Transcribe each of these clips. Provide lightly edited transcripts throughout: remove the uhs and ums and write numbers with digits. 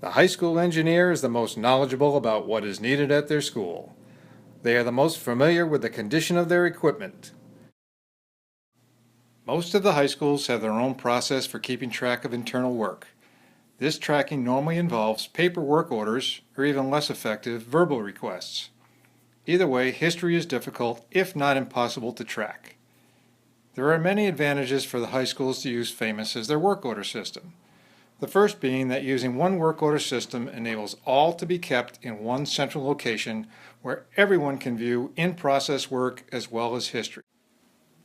The high school engineer is the most knowledgeable about what is needed at their school. They are the most familiar with the condition of their equipment. Most of the high schools have their own process for keeping track of internal work. This tracking normally involves paper work orders or even less effective verbal requests. Either way, history is difficult, if not impossible, to track. There are many advantages for the high schools to use Famous as their work order system. The first being that using one work order system enables all to be kept in one central location where everyone can view in-process work as well as history.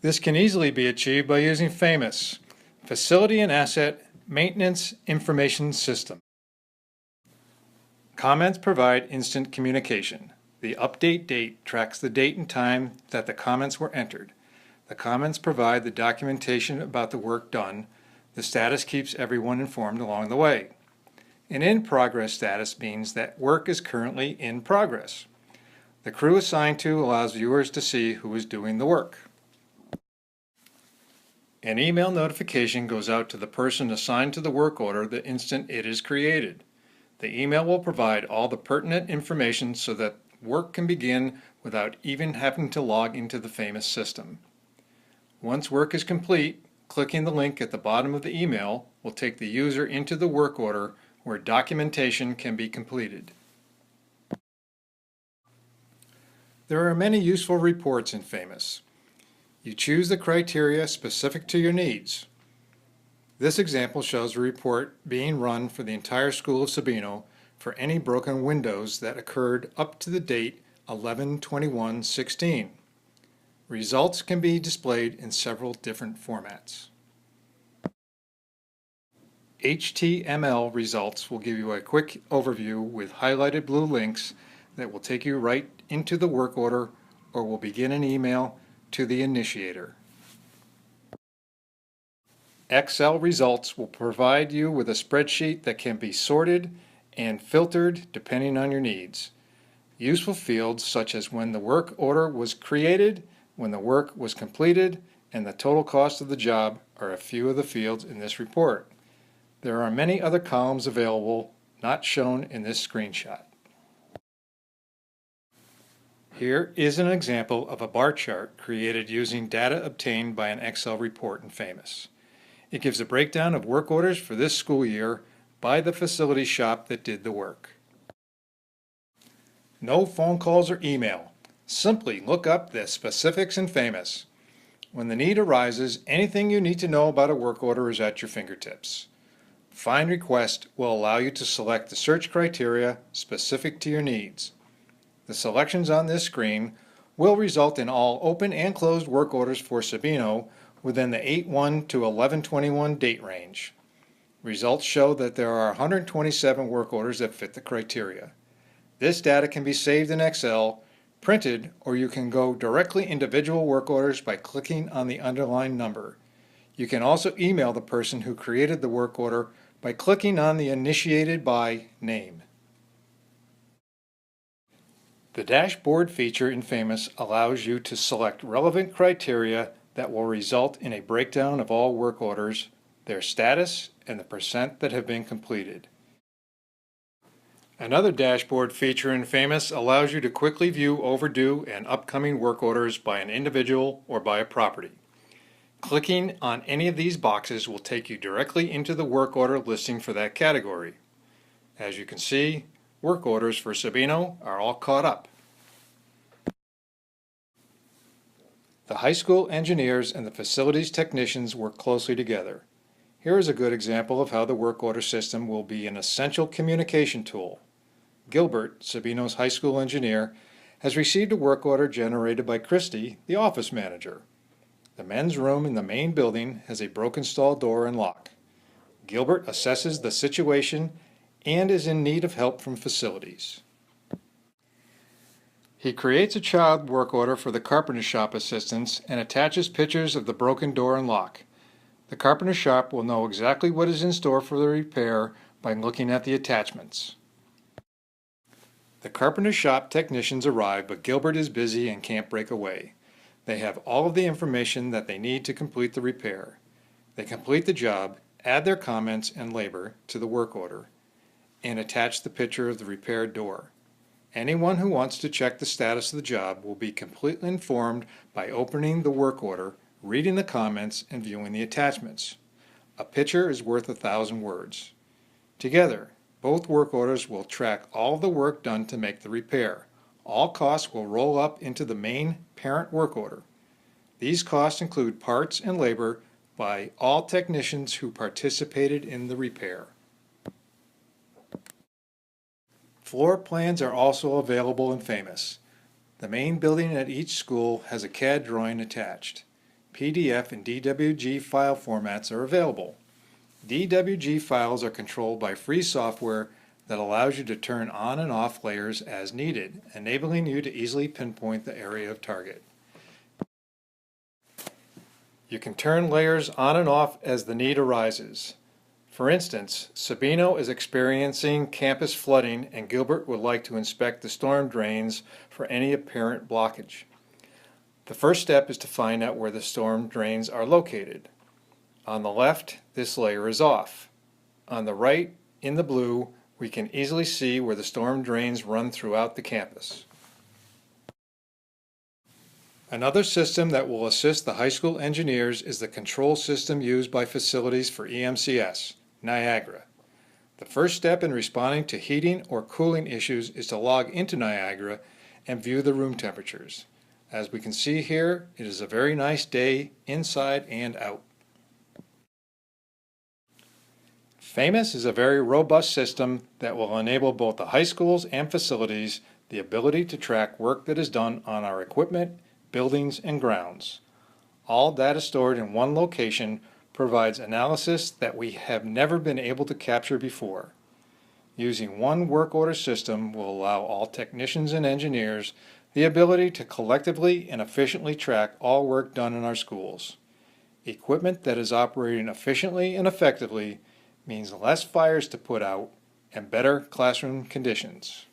This can easily be achieved by using Famous, Facility and Asset Maintenance Information System. Comments provide instant communication. The update date tracks the date and time that the comments were entered. The comments provide the documentation about the work done. The status keeps everyone informed along the way. An in-progress status means that work is currently in progress. The crew assigned to allows viewers to see who is doing the work. An email notification goes out to the person assigned to the work order the instant it is created. The email will provide all the pertinent information so that work can begin without even having to log into the Famous system. Once work is complete, clicking the link at the bottom of the email will take the user into the work order where documentation can be completed. There are many useful reports in Famous. You choose the criteria specific to your needs. This example shows a report being run for the entire school of Sabino for any broken windows that occurred up to the date 11/21/16. Results can be displayed in several different formats. HTML results will give you a quick overview with highlighted blue links that will take you right into the work order or will begin an email to the initiator. Excel results will provide you with a spreadsheet that can be sorted and filtered depending on your needs. Useful fields such as when the work order was created, when the work was completed, and the total cost of the job are a few of the fields in this report. There are many other columns available not shown in this screenshot. Here is an example of a bar chart created using data obtained by an Excel report in Famous. It gives a breakdown of work orders for this school year by the facility shop that did the work. No phone calls or email. Simply look up the specifics in Famous. When the need arises, anything you need to know about a work order is at your fingertips. Find Request will allow you to select the search criteria specific to your needs. The selections on this screen will result in all open and closed work orders for Sabino within the 8/1 to 11/21 date range. Results show that there are 127 work orders that fit the criteria. This data can be saved in Excel, printed, or you can go directly individual work orders by clicking on the underlined number. You can also email the person who created the work order by clicking on the Initiated By name. The dashboard feature in Famous allows you to select relevant criteria that will result in a breakdown of all work orders, their status, and the percent that have been completed. Another dashboard feature in Famous allows you to quickly view overdue and upcoming work orders by an individual or by a property. Clicking on any of these boxes will take you directly into the work order listing for that category. As you can see, work orders for Sabino are all caught up. The high school engineers and the facilities technicians work closely together. Here is a good example of how the work order system will be an essential communication tool. Gilbert, Sabino's high school engineer, has received a work order generated by Christy, the office manager. The men's room in the main building has a broken stall door and lock. Gilbert assesses the situation and is in need of help from facilities. He creates a child work order for the carpenter shop assistants and attaches pictures of the broken door and lock. The carpenter shop will know exactly what is in store for the repair by looking at the attachments. The carpenter shop technicians arrive, but Gilbert is busy and can't break away. They have all of the information that they need to complete the repair. They complete the job, add their comments and labor to the work order. and attach the picture of the repaired door. Anyone who wants to check the status of the job will be completely informed by opening the work order, reading the comments, and viewing the attachments. A picture is worth 1,000 words. Together, both work orders will track all the work done to make the repair. All costs will roll up into the main parent work order. These costs include parts and labor by all technicians who participated in the repair. Floor plans are also available in Famous. The main building at each school has a CAD drawing attached. PDF and DWG file formats are available. DWG files are controlled by free software that allows you to turn on and off layers as needed, enabling you to easily pinpoint the area of target. You can turn layers on and off as the need arises. For instance, Sabino is experiencing campus flooding and Gilbert would like to inspect the storm drains for any apparent blockage. The first step is to find out where the storm drains are located. On the left, this layer is off. On the right, in the blue, we can easily see where the storm drains run throughout the campus. Another system that will assist the high school engineers is the control system used by facilities for EMCS, Niagara. The first step in responding to heating or cooling issues is to log into Niagara and view the room temperatures. As we can see here, it is a very nice day inside and out. Famous is a very robust system that will enable both the high schools and facilities the ability to track work that is done on our equipment, buildings, and grounds. All data stored in one location provides analysis that we have never been able to capture before. Using one work order system will allow all technicians and engineers the ability to collectively and efficiently track all work done in our schools. Equipment that is operating efficiently and effectively means less fires to put out and better classroom conditions.